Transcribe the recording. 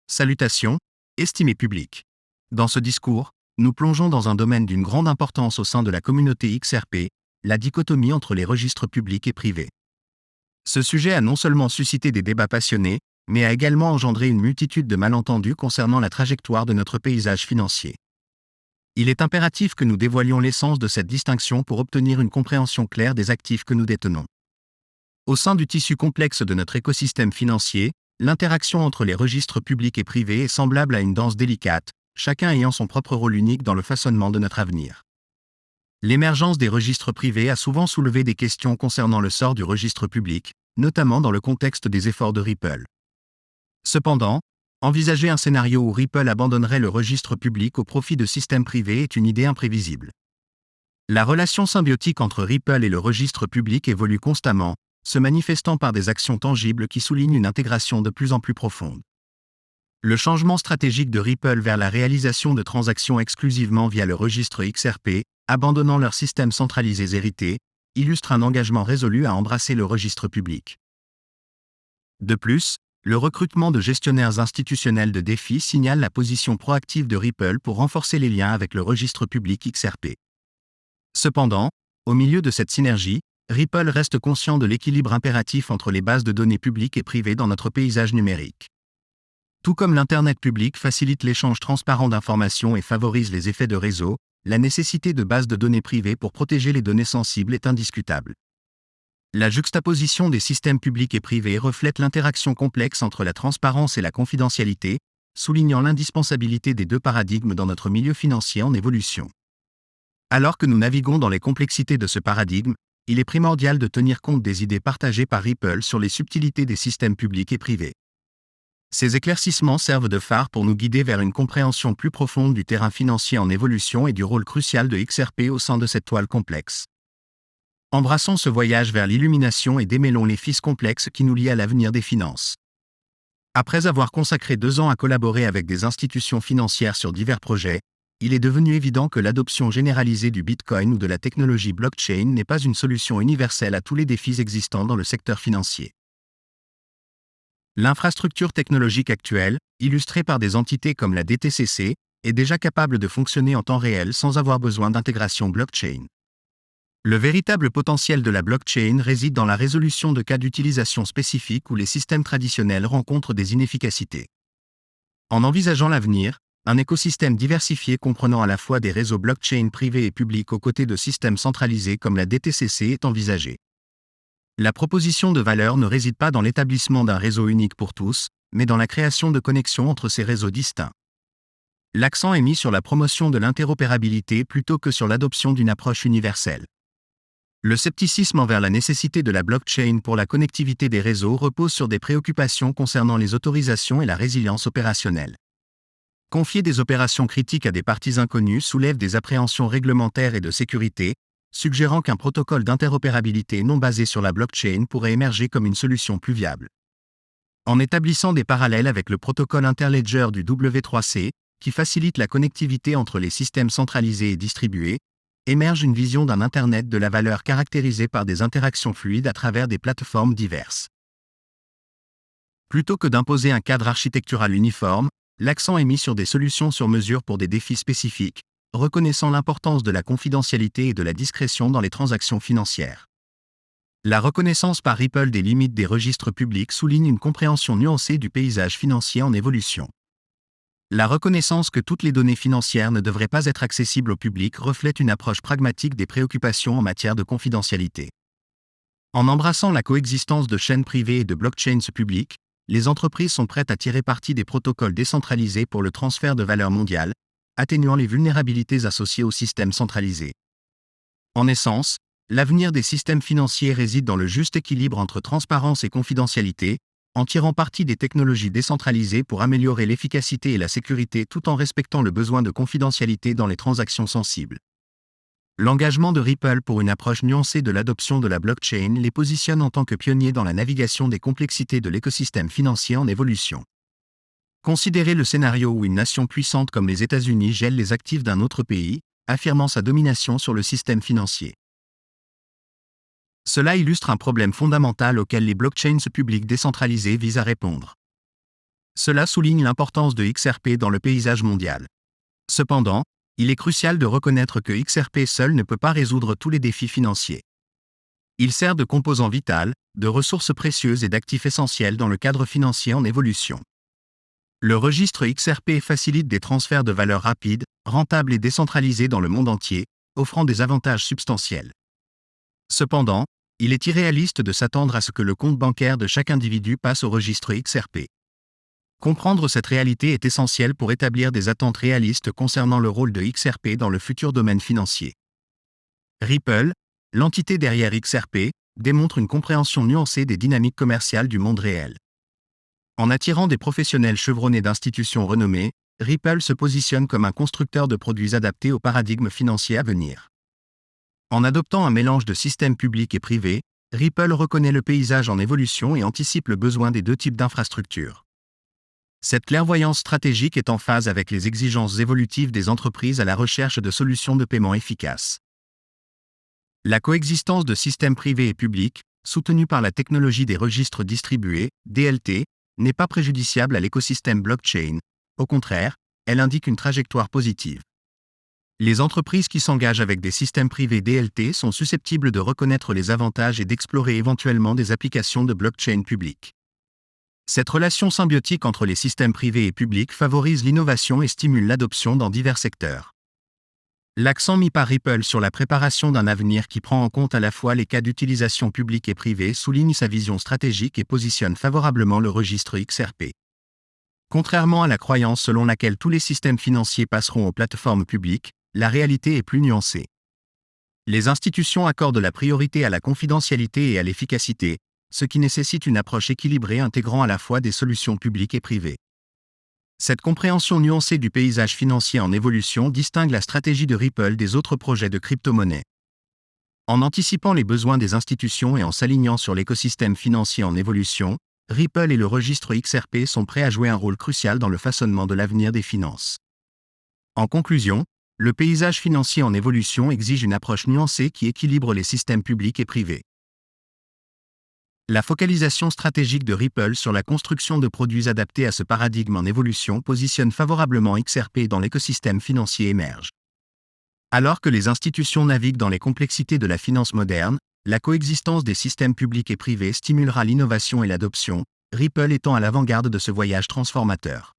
Salutations, estimé public. Dans ce discours, nous plongeons dans un domaine d'une grande importance au sein de la communauté XRP, la dichotomie entre les registres publics et privés. Ce sujet a non seulement suscité des débats passionnés, mais a également engendré une multitude de malentendus concernant la trajectoire de notre paysage financier. Il est impératif que nous dévoilions l'essence de cette distinction pour obtenir une compréhension claire des actifs que nous détenons. Au sein du tissu complexe de notre écosystème financier, l'interaction entre les registres publics et privés est semblable à une danse délicate, chacun ayant son propre rôle unique dans le façonnement de notre avenir. L'émergence des registres privés a souvent soulevé des questions concernant le sort du registre public, notamment dans le contexte des efforts de Ripple. Cependant, envisager un scénario où Ripple abandonnerait le registre public au profit de systèmes privés est une idée imprévisible. La relation symbiotique entre Ripple et le registre public évolue constamment, se manifestant par des actions tangibles qui soulignent une intégration de plus en plus profonde. Le changement stratégique de Ripple vers la réalisation de transactions exclusivement via le registre XRP, abandonnant leurs systèmes centralisés hérités, illustre un engagement résolu à embrasser le registre public. De plus, le recrutement de gestionnaires institutionnels de DeFi signale la position proactive de Ripple pour renforcer les liens avec le registre public XRP. Cependant, au milieu de cette synergie, Ripple reste conscient de l'équilibre impératif entre les bases de données publiques et privées dans notre paysage numérique. Tout comme l'Internet public facilite l'échange transparent d'informations et favorise les effets de réseau, la nécessité de bases de données privées pour protéger les données sensibles est indiscutable. La juxtaposition des systèmes publics et privés reflète l'interaction complexe entre la transparence et la confidentialité, soulignant l'indispensabilité des deux paradigmes dans notre milieu financier en évolution. Alors que nous naviguons dans les complexités de ce paradigme, il est primordial de tenir compte des idées partagées par Ripple sur les subtilités des systèmes publics et privés. Ces éclaircissements servent de phare pour nous guider vers une compréhension plus profonde du terrain financier en évolution et du rôle crucial de XRP au sein de cette toile complexe. Embrassons ce voyage vers l'illumination et démêlons les fils complexes qui nous lient à l'avenir des finances. Après avoir consacré 2 ans à collaborer avec des institutions financières sur divers projets, il est devenu évident que l'adoption généralisée du Bitcoin ou de la technologie blockchain n'est pas une solution universelle à tous les défis existants dans le secteur financier. L'infrastructure technologique actuelle, illustrée par des entités comme la DTCC, est déjà capable de fonctionner en temps réel sans avoir besoin d'intégration blockchain. Le véritable potentiel de la blockchain réside dans la résolution de cas d'utilisation spécifiques où les systèmes traditionnels rencontrent des inefficacités. En envisageant l'avenir, un écosystème diversifié comprenant à la fois des réseaux blockchain privés et publics aux côtés de systèmes centralisés comme la DTCC est envisagé. La proposition de valeur ne réside pas dans l'établissement d'un réseau unique pour tous, mais dans la création de connexions entre ces réseaux distincts. L'accent est mis sur la promotion de l'interopérabilité plutôt que sur l'adoption d'une approche universelle. Le scepticisme envers la nécessité de la blockchain pour la connectivité des réseaux repose sur des préoccupations concernant les autorisations et la résilience opérationnelle. Confier des opérations critiques à des parties inconnues soulève des appréhensions réglementaires et de sécurité, suggérant qu'un protocole d'interopérabilité non basé sur la blockchain pourrait émerger comme une solution plus viable. En établissant des parallèles avec le protocole Interledger du W3C, qui facilite la connectivité entre les systèmes centralisés et distribués, émerge une vision d'un Internet de la valeur caractérisée par des interactions fluides à travers des plateformes diverses. Plutôt que d'imposer un cadre architectural uniforme, l'accent est mis sur des solutions sur mesure pour des défis spécifiques, reconnaissant l'importance de la confidentialité et de la discrétion dans les transactions financières. La reconnaissance par Ripple des limites des registres publics souligne une compréhension nuancée du paysage financier en évolution. La reconnaissance que toutes les données financières ne devraient pas être accessibles au public reflète une approche pragmatique des préoccupations en matière de confidentialité. En embrassant la coexistence de chaînes privées et de blockchains publiques, les entreprises sont prêtes à tirer parti des protocoles décentralisés pour le transfert de valeur mondiale, atténuant les vulnérabilités associées aux systèmes centralisés. En essence, l'avenir des systèmes financiers réside dans le juste équilibre entre transparence et confidentialité, en tirant parti des technologies décentralisées pour améliorer l'efficacité et la sécurité tout en respectant le besoin de confidentialité dans les transactions sensibles. L'engagement de Ripple pour une approche nuancée de l'adoption de la blockchain les positionne en tant que pionniers dans la navigation des complexités de l'écosystème financier en évolution. Considérez le scénario où une nation puissante comme les États-Unis gèle les actifs d'un autre pays, affirmant sa domination sur le système financier. Cela illustre un problème fondamental auquel les blockchains publiques décentralisées visent à répondre. Cela souligne l'importance de XRP dans le paysage mondial. Cependant, il est crucial de reconnaître que XRP seul ne peut pas résoudre tous les défis financiers. Il sert de composant vital, de ressources précieuses et d'actifs essentiels dans le cadre financier en évolution. Le registre XRP facilite des transferts de valeur rapides, rentables et décentralisés dans le monde entier, offrant des avantages substantiels. Cependant, il est irréaliste de s'attendre à ce que le compte bancaire de chaque individu passe au registre XRP. Comprendre cette réalité est essentiel pour établir des attentes réalistes concernant le rôle de XRP dans le futur domaine financier. Ripple, l'entité derrière XRP, démontre une compréhension nuancée des dynamiques commerciales du monde réel. En attirant des professionnels chevronnés d'institutions renommées, Ripple se positionne comme un constructeur de produits adaptés au paradigme financier à venir. En adoptant un mélange de systèmes publics et privés, Ripple reconnaît le paysage en évolution et anticipe le besoin des deux types d'infrastructures. Cette clairvoyance stratégique est en phase avec les exigences évolutives des entreprises à la recherche de solutions de paiement efficaces. La coexistence de systèmes privés et publics, soutenue par la technologie des registres distribués, DLT, n'est pas préjudiciable à l'écosystème blockchain. Au contraire, elle indique une trajectoire positive. Les entreprises qui s'engagent avec des systèmes privés DLT sont susceptibles de reconnaître les avantages et d'explorer éventuellement des applications de blockchain publique. Cette relation symbiotique entre les systèmes privés et publics favorise l'innovation et stimule l'adoption dans divers secteurs. L'accent mis par Ripple sur la préparation d'un avenir qui prend en compte à la fois les cas d'utilisation publique et privée souligne sa vision stratégique et positionne favorablement le registre XRP. Contrairement à la croyance selon laquelle tous les systèmes financiers passeront aux plateformes publiques, la réalité est plus nuancée. Les institutions accordent la priorité à la confidentialité et à l'efficacité, ce qui nécessite une approche équilibrée intégrant à la fois des solutions publiques et privées. Cette compréhension nuancée du paysage financier en évolution distingue la stratégie de Ripple des autres projets de crypto-monnaie. En anticipant les besoins des institutions et en s'alignant sur l'écosystème financier en évolution, Ripple et le registre XRP sont prêts à jouer un rôle crucial dans le façonnement de l'avenir des finances. En conclusion, le paysage financier en évolution exige une approche nuancée qui équilibre les systèmes publics et privés. La focalisation stratégique de Ripple sur la construction de produits adaptés à ce paradigme en évolution positionne favorablement XRP dans l'écosystème financier émerge. Alors que les institutions naviguent dans les complexités de la finance moderne, la coexistence des systèmes publics et privés stimulera l'innovation et l'adoption, Ripple étant à l'avant-garde de ce voyage transformateur.